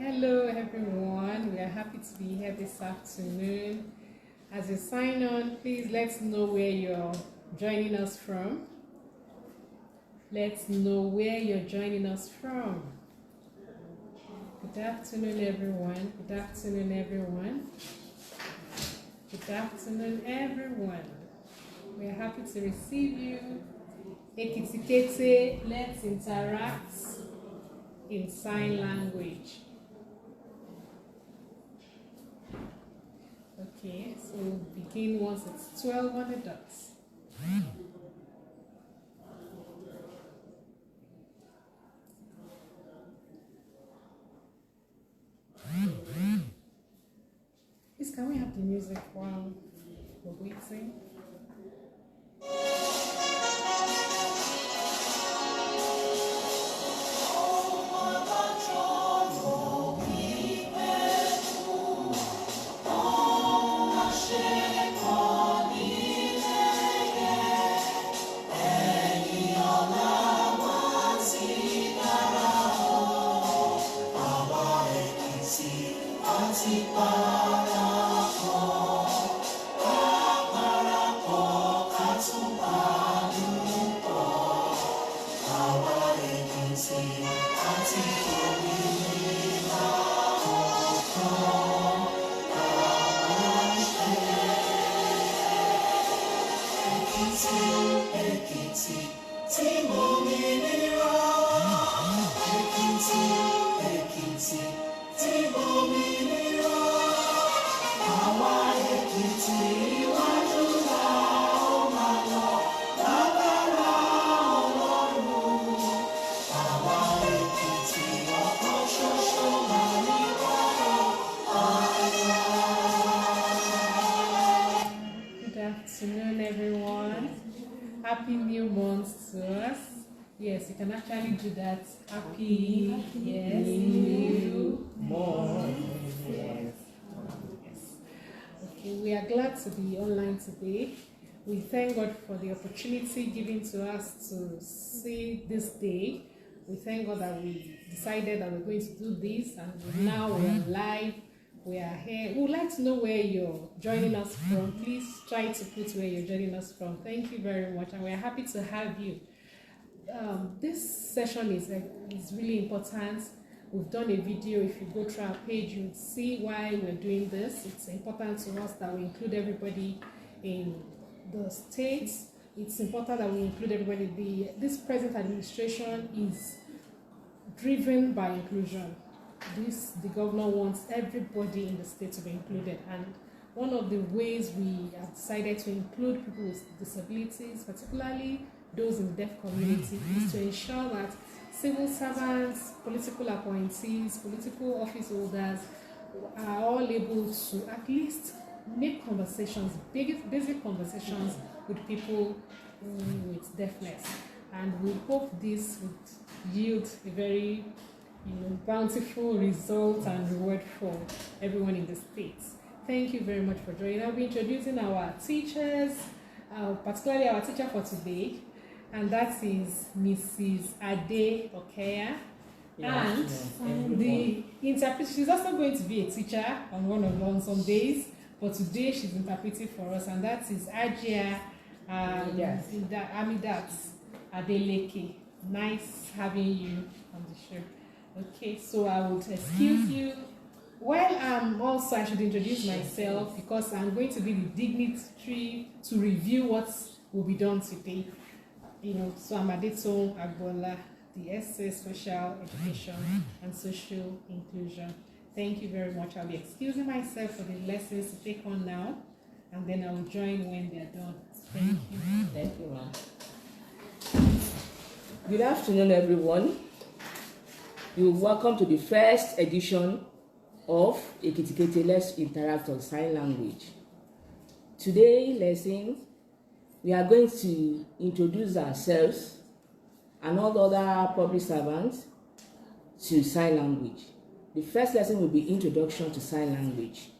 Hello everyone, we are happy to be here this afternoon. As you sign on, please let's know where you're joining us from. Let's know where you're joining us from. Good afternoon everyone, good afternoon everyone. Good afternoon everyone. We are happy to receive you. Ekiti, let's interact in sign language. Okay, so we'll begin once it's 12 on the dots. Please, can we have the music while we're waiting? Happy new month to us. Yes, you can actually do that. Happy new month. Yes. Okay, we are glad to be online today. We thank God for the opportunity given to us to see this day. We thank God that we decided that we're going to do this, and now we're live. We are here. We would like to know where you're joining us from. Please try to put where you're joining us from. Thank you very much, and we're happy to have you. This session is really important. We've done a video. If you go through our page, you'll see why we're doing this. It's important to us that we include everybody in the states. It's important that we include everybody. This present administration is driven by inclusion. The governor wants everybody in the state to be included, and one of the ways we have decided to include people with disabilities, particularly those in the deaf community, is to ensure that civil servants, political appointees, political office holders are all able to at least make conversations, basic conversations with people with deafness, and we hope this would yield a very bountiful result and reward for everyone in the States. Thank you very much for joining. I'll be introducing our teachers, particularly our teacher for today, and that is Mrs. Ade Okeya. And the interpreter, she's also going to be a teacher on some days, but today she's interpreting for us, and that is Ajia Amidat Adeleke. Nice having you on the show. Okay, so I would excuse you. Well, also I should introduce myself because I'm going to be the dignitary to review what will be done today. So I'm Adeton Agbola, the SS Social Education and Social Inclusion. Thank you very much. I'll be excusing myself for the lessons to take on now, and then I will join when they're done. Thank you. Thank you, ma'am. Good afternoon, everyone. You're welcome to the first edition of Ekiti, Let's Interact on Sign Language. Today's lesson, we are going to introduce ourselves and all other public servants to sign language. The first lesson will be Introduction to Sign Language.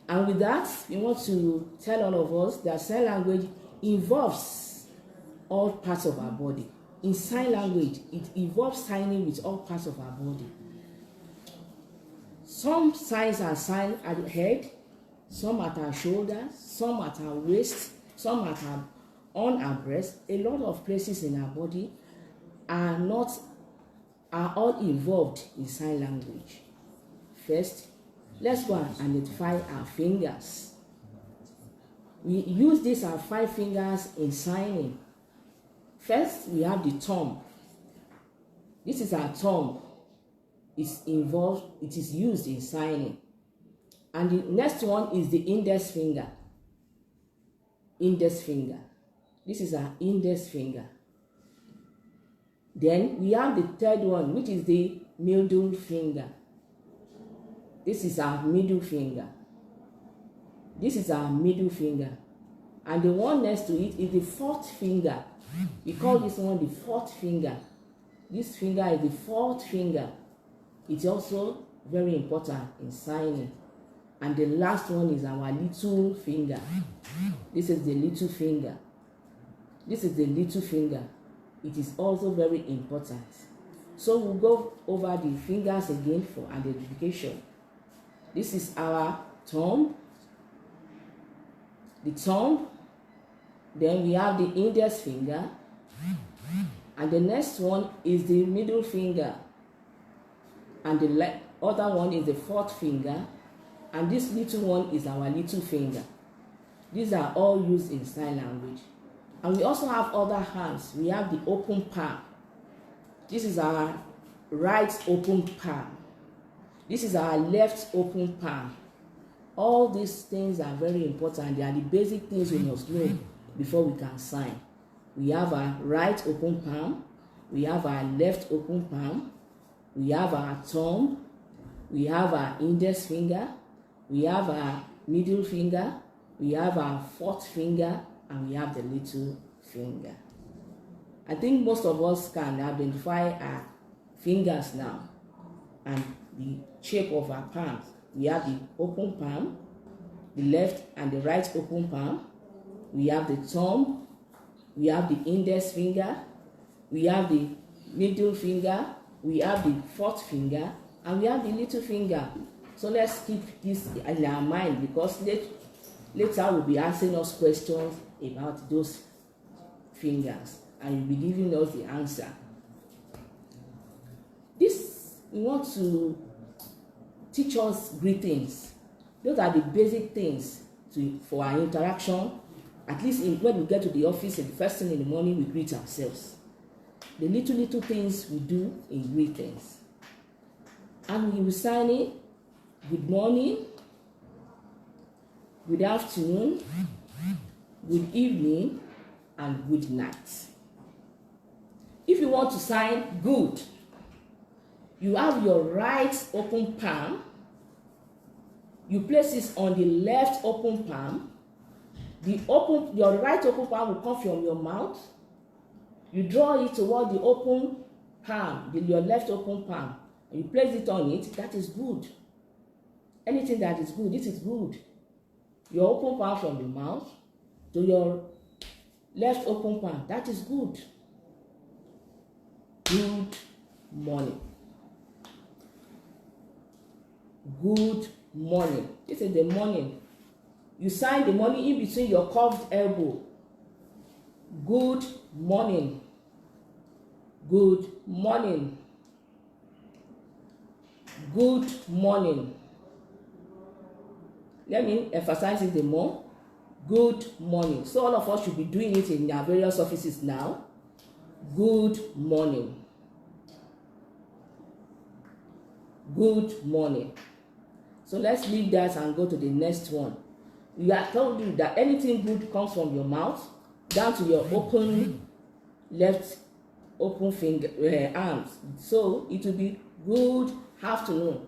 And with that, we want to tell all of us that sign language involves all parts of our body. In sign language, it involves signing with all parts of our body. Some signs are signed at the head, some at our shoulders, some at our waist, some at our on our breast. A lot of places in our body are all involved in sign language. First, let's go and identify our fingers. We use these our 5 fingers in signing. First, we have the thumb. This is our thumb. It's involved, it is used in signing. And the next one is the index finger. Index finger. This is our index finger. Then we have the third one, which is the middle finger. This is our middle finger. This is our middle finger. And the one next to it is the 4th finger. We call this one the 4th finger. This finger is the 4th finger. It's also very important in signing. And the last one is our little finger. This is the little finger. This is the little finger. It is also very important. So we'll go over the fingers again for identification. This is our thumb. The thumb. Then we have the index finger. And the next one is the middle finger. And the other one is the 4th finger. And this little one is our little finger. These are all used in sign language. And we also have other hands. We have the open palm. This is our right open palm. This is our left open palm. All these things are very important. They are the basic things we must know before we can sign. We have our right open palm. We have our left open palm. We have our thumb. We have our index finger. We have our middle finger. We have our 4th finger. And we have the little finger. I think most of us can identify our fingers now and the shape of our palms. We have the open palm, the left and the right open palm. We have the thumb. We have the index finger. We have the middle finger. We have the 4th finger. And we have the little finger. So let's keep this in our mind, because later we'll be asking us questions about those fingers and you'll be giving us the answer. We want to teach us greetings. Those are the basic things for our interaction. At least when we get to the office, the first thing in the morning, we greet ourselves. The little things we do in greetings. And we will sign it. Good morning, good afternoon, good evening, and good night. If you want to sign good, you have your right open palm. You place it on the left open palm. Your right open palm will come from your mouth. You draw it toward the open palm, your left open palm, and you place it on it. That is good. Anything that is good, this is good. Your open palm from the mouth to your left open palm, that is good. Good morning. Good morning. This is the morning. You sign the morning in between your curved elbow. Good morning. Good morning. Good morning. Let me emphasize it more. Good morning. So all of us should be doing it in our various offices now. Good morning. Good morning. So let's leave that and go to the next one. We have told you that anything good comes from your mouth down to your open left open finger arms. So it will be good afternoon,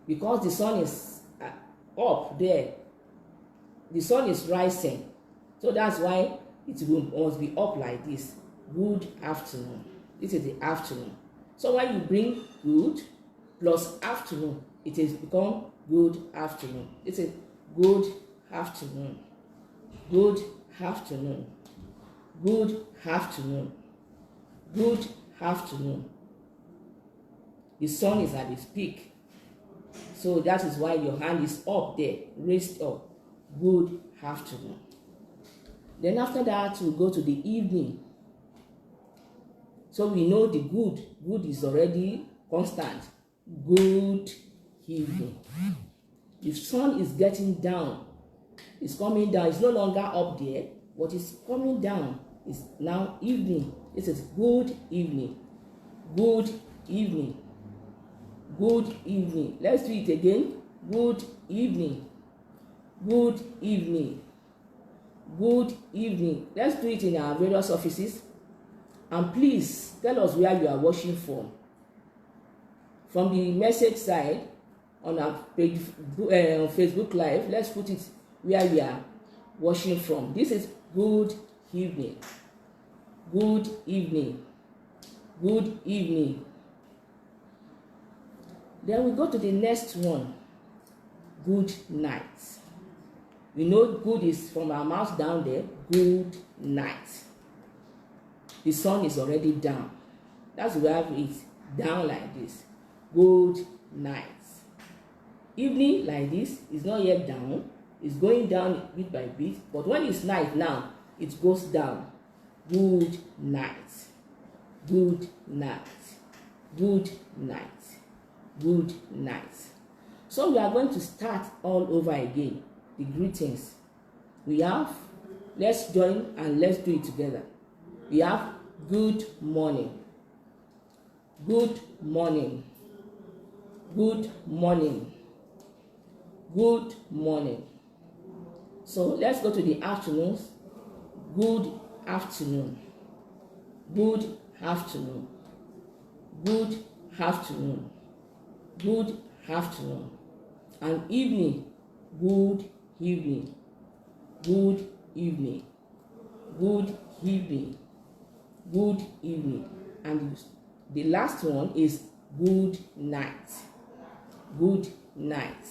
because the sun is up there. The sun is rising, so that's why it must be up like this. Good afternoon. This is the afternoon. So when you bring good plus afternoon, it has become good afternoon. It's a good afternoon. Good afternoon. Good afternoon. Good afternoon. The sun is at its peak. So that is why your hand is up there, raised up. Good afternoon. Then after that, we go to the evening. So we know the good. Good is already constant. Good evening. The sun is getting down. It's coming down. It's no longer up there, but it's coming down. It's now evening. This is good evening. Good evening. Good evening. Let's do it again. Good evening. Good evening. Good evening. Let's do it in our various offices. And please tell us where you are watching from. From the message side on our page on Facebook Live, let's put it where we are watching from. This is good evening. Good evening. Good evening. Then we go to the next one. Good night. We know good is from our mouth down there. Good night. The sun is already down. That's where it's down like this. Good night. Evening like this is not yet down. It's going down bit by bit. But when it's night now, it goes down. Good night. Good night. Good night. Good night. So we are going to start all over again. The greetings. We have, let's join and let's do it together. We have good morning. Good morning. Good morning. Good morning. So let's go to the afternoons. Good afternoon. Good afternoon. Good afternoon. Good afternoon. And evening. Good evening. Good evening. Good evening. Good evening. And the last one is good night. Good night.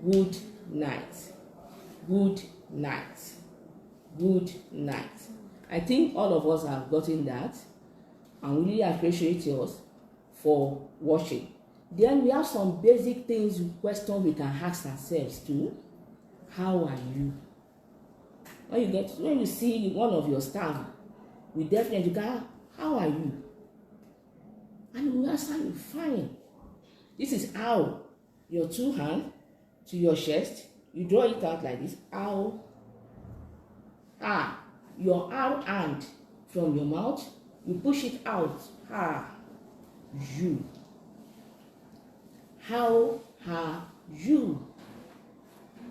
Good night. Good night. Good night. I think all of us have gotten that, and we really appreciate yours for watching. Then we have some basic things, questions we can ask ourselves too. How are you? When you see one of your staff, we definitely go, how are you? And we answer you, fine. This is how. Your two hands to your chest, you draw it out like this. How? Ah. Your R hand from your mouth, you push it out. Ah. You. How are you?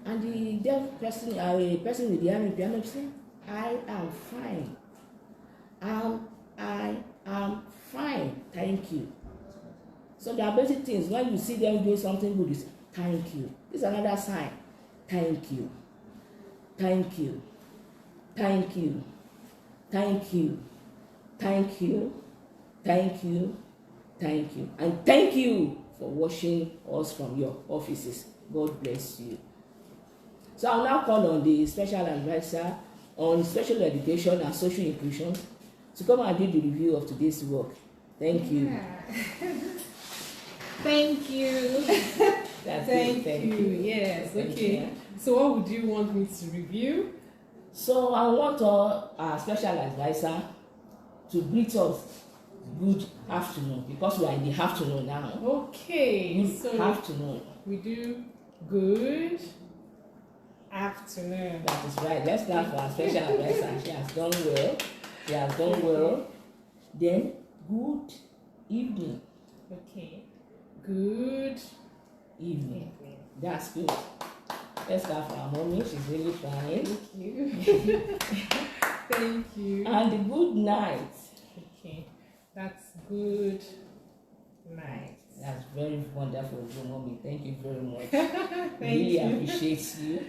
And the deaf person, a person with the arm piano say, I am fine. I am fine. Thank you. So there are basic things. When you see them doing something good, you say, thank you. This is another sign. Thank you. Thank you. Thank you. Thank you. Thank you. Thank you. Thank you. And thank you for watching us from your offices. God bless you. So I'll now call on the special advisor on special education and social inclusion to come and do the review of today's work. Thank you. Yeah. Thank you. Thank you. Yes. Okay. You. So what would you want me to review? So I want our special advisor to greet us good afternoon, because we are in the afternoon now. Okay. Good so afternoon. We do good afternoon. That is right. Let's start for our special advisor. She has done well. She has done well. Then good evening. Okay. Good Evening. That's good. Let's start for our mommy. She's really trying. Thank you. Thank you. And the good night. Okay. That's good night. That's very wonderful, mommy. Thank you very much. Thank Really you. appreciate you.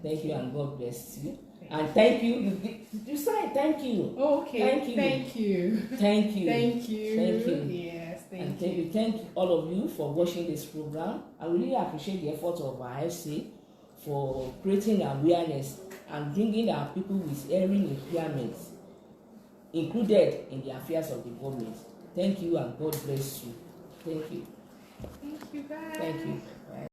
Thank you, and God bless you. And thank you. You say thank you. Oh, okay. Thank you. Thank you. Thank you. Thank you. Thank you. Yes, And thank you. thank all of you for watching this program. I really appreciate the effort of our FC for creating awareness and bringing our people with hearing impairments included in the affairs of the government. Thank you, and God bless you. Thank you. Thank you. you. Bye. Thank you. Bye.